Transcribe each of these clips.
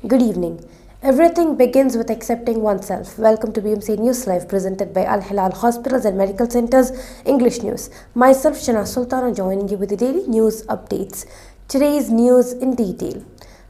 Good evening. Everything begins with accepting oneself. Welcome to BMC News Live, presented by Al Hilal Hospitals and Medical Centers English News. Myself, Shana Sultana, joining you with the daily news updates. Today's news in detail.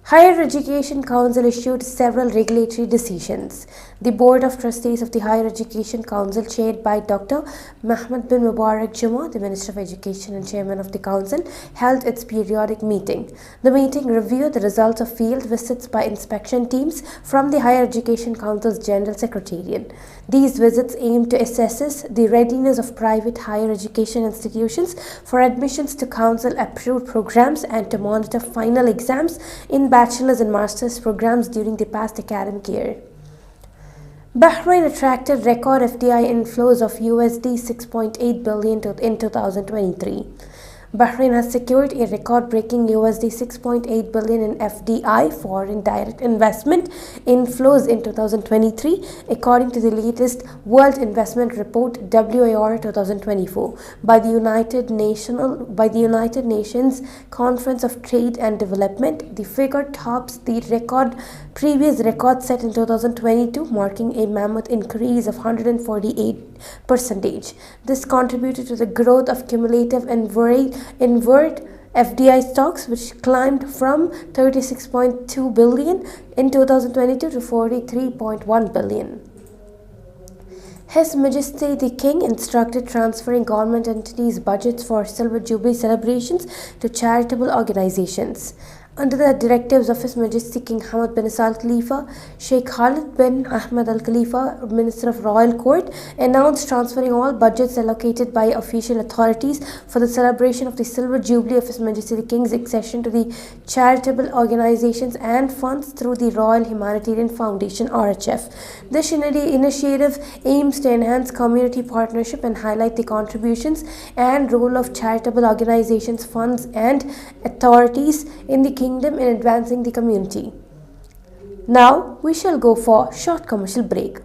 Higher Education Council issued several regulatory decisions. The Board of Trustees of the Higher Education Council, chaired by Dr. Mahmoud bin Mubarak Juma, the Minister of Education and Chairman of the Council, held its periodic meeting. The meeting reviewed the results of field visits by inspection teams from the Higher Education Council's General Secretariat. These visits aim to assess the readiness of private higher education institutions for admissions to Council-approved programs and to monitor final exams in bachelor's and master's programs during the past academic year. Bahrain attracted record FDI inflows of USD 6.8 billion in 2023. Bahrain has secured a record-breaking USD 6.8 billion in FDI, foreign direct investment inflows in 2023, according to the latest World Investment Report (WIR) 2024 by the United Nations Conference of Trade and Development. The figure tops the previous record set in 2022, marking a mammoth increase of 148%. This contributed to the growth of cumulative inward FDI stocks, which climbed from 36.2 billion in 2022 to 43.1 billion. His Majesty the King instructed transferring government entities' budgets for Silver Jubilee celebrations to charitable organizations. Under the directives of His Majesty King Hamad bin Isa Al Khalifa, Sheikh Khalid bin Ahmed Al Khalifa, Minister of Royal Court, announced transferring all budgets allocated by official authorities for the celebration of the Silver Jubilee of His Majesty the King's accession to the charitable organizations and funds through the Royal Humanitarian Foundation (RHF). This initiative aims to enhance community partnership and highlight the contributions and role of charitable organizations, funds, and authorities in the Kingdom in advancing the community. Now we shall go for a short commercial break.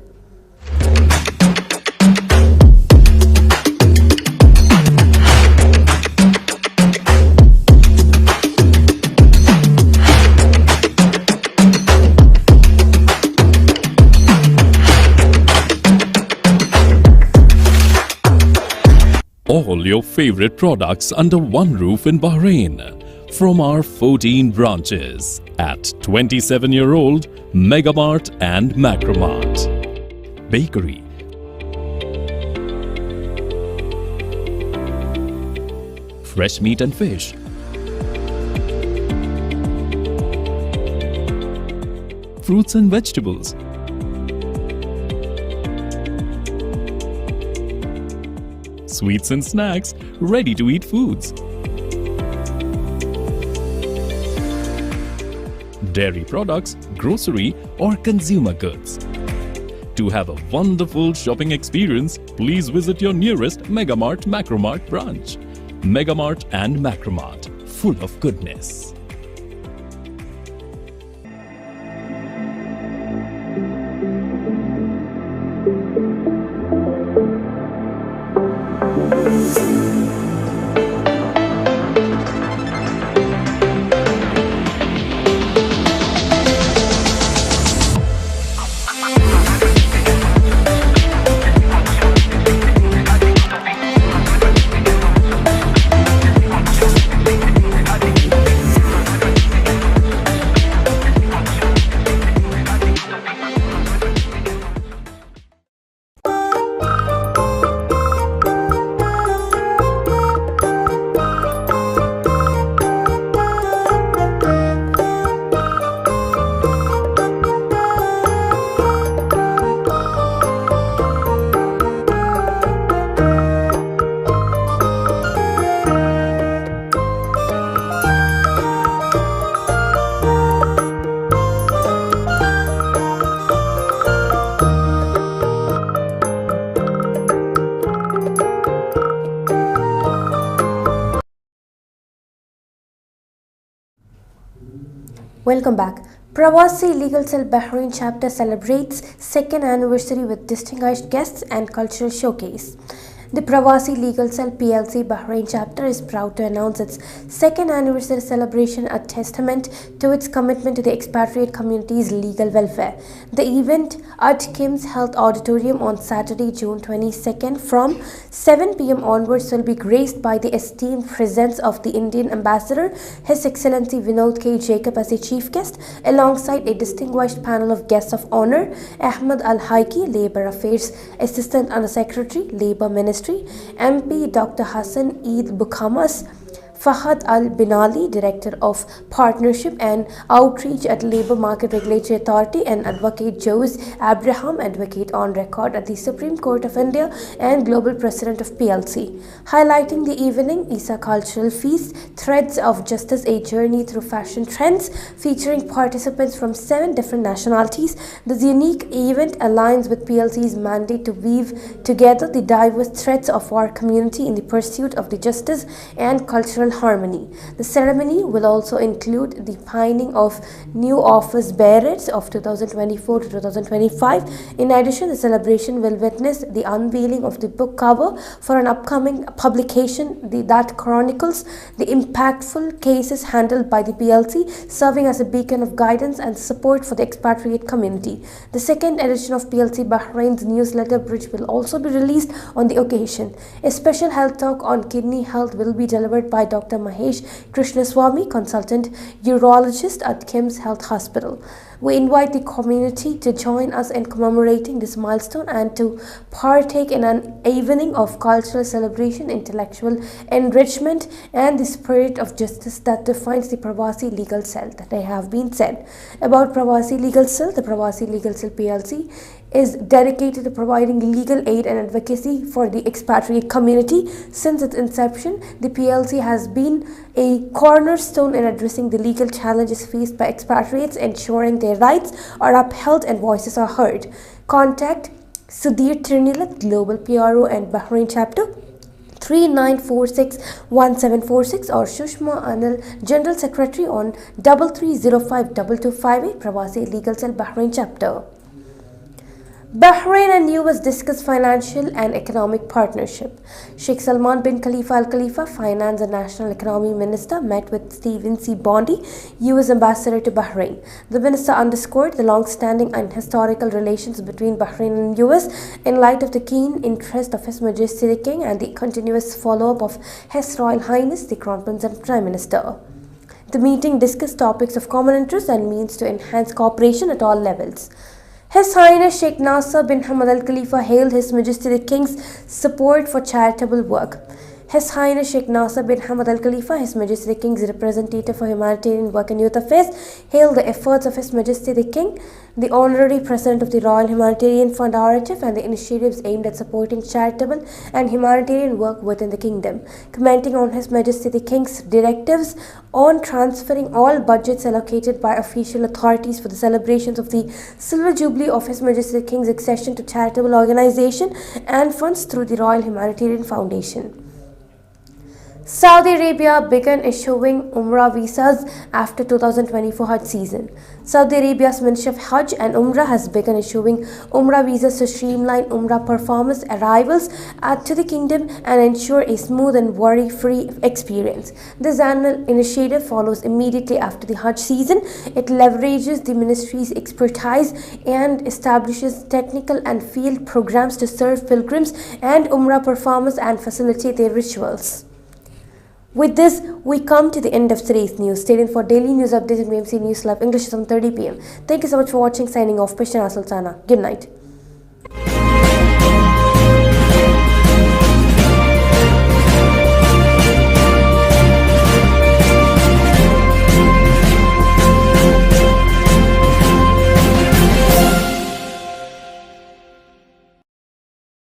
All your favorite products under one roof in Bahrain. From our 14 branches at 27-year-old Megamart and Macromart. Bakery, fresh meat and fish, fruits and vegetables, sweets and snacks, ready-to-eat foods, dairy products, grocery or consumer goods. To have a wonderful shopping experience, please visit your nearest Megamart Macromart branch. Megamart and Macromart, full of goodness. Welcome back. Pravasi Legal Cell Bahrain chapter celebrates second anniversary with distinguished guests and cultural showcase. The Pravasi Legal Cell PLC Bahrain chapter is proud to announce its second anniversary celebration, a testament to its commitment to the expatriate community's legal welfare. The event at Kim's Health Auditorium on Saturday, June 22nd from 7 p.m. onwards will be graced by the esteemed presence of the Indian Ambassador, His Excellency Vinod K. Jacob as a chief guest, alongside a distinguished panel of guests of honor: Ahmed Al-Haiki, Labour Affairs Assistant Under Secretary, Labour Ministry, MP Dr. Hassan Eid Bukhamas, Fahad Al-Binali, Director of Partnership and Outreach at Labour Market Regulatory Authority, and Advocate Jose Abraham, Advocate on record at the Supreme Court of India and Global President of PLC. Highlighting the evening is a cultural feast, Threads of Justice, a journey through fashion trends, featuring participants from 7 different nationalities. This unique event aligns with PLC's mandate to weave together the diverse threads of our community in the pursuit of the justice and cultural harmony. The ceremony will also include the pinning of new office bearers of 2024 to 2025. In addition, the celebration will witness the unveiling of the book cover for an upcoming publication that chronicles the impactful cases handled by the PLC, serving as a beacon of guidance and support for the expatriate community. The second edition of PLC Bahrain's newsletter Bridge will also be released on the occasion. A special health talk on kidney health will be delivered by Dr. Mahesh Krishnaswamy, consultant urologist at Kim's Health Hospital. We invite the community to join us in commemorating this milestone and to partake in an evening of cultural celebration, intellectual enrichment, and the spirit of justice that defines the Pravasi Legal Cell. That I have been said about Pravasi Legal Cell. The Pravasi Legal Cell PLC is dedicated to providing legal aid and advocacy for the expatriate community. Since its inception, the PLC has been a cornerstone in addressing the legal challenges faced by expatriates, ensuring their rights are upheld and voices are heard. Contact Sudhir Trinilat, Global PRO and Bahrain Chapter, 39461746, or Shushma Anil, General Secretary, on 33052258, Pravasi Legal Cell Bahrain Chapter. Bahrain and US discuss financial and economic partnership. Sheikh Salman bin Khalifa Al Khalifa, Finance and National Economy Minister, met with Stephen C. Bondi, US Ambassador to Bahrain. The minister underscored the long-standing and historical relations between Bahrain and US in light of the keen interest of His Majesty the King and the continuous follow-up of His Royal Highness the Crown Prince and Prime Minister. The meeting discussed topics of common interest and means to enhance cooperation at all levels. His Highness Sheikh Nasser bin Hamad Al Khalifa hailed His Majesty the King's support for charitable work. His Highness Sheikh Nasser bin Hamad Al Khalifa, His Majesty the King's representative for humanitarian work and youth affairs, hailed the efforts of His Majesty the King, the Honorary President of the Royal Humanitarian Fund RHF, and the initiatives aimed at supporting charitable and humanitarian work within the kingdom. Commenting on His Majesty the King's directives on transferring all budgets allocated by official authorities for the celebrations of the Silver Jubilee of His Majesty the King's accession to charitable organization and funds through the Royal Humanitarian Foundation. Saudi Arabia began issuing Umrah visas after 2024 Hajj season. Saudi Arabia's Ministry of Hajj and Umrah has begun issuing Umrah visas to streamline Umrah performers' arrivals to the kingdom and ensure a smooth and worry-free experience. This annual initiative follows immediately after the Hajj season. It leverages the ministry's expertise and establishes technical and field programs to serve pilgrims and Umrah performers and facilitate their rituals. With this, we come to the end of today's news. Stay tuned for daily news updates in BMC News Live English at 7:30 p.m. Thank you so much for watching. Signing off, Peshana Sultana. Good night.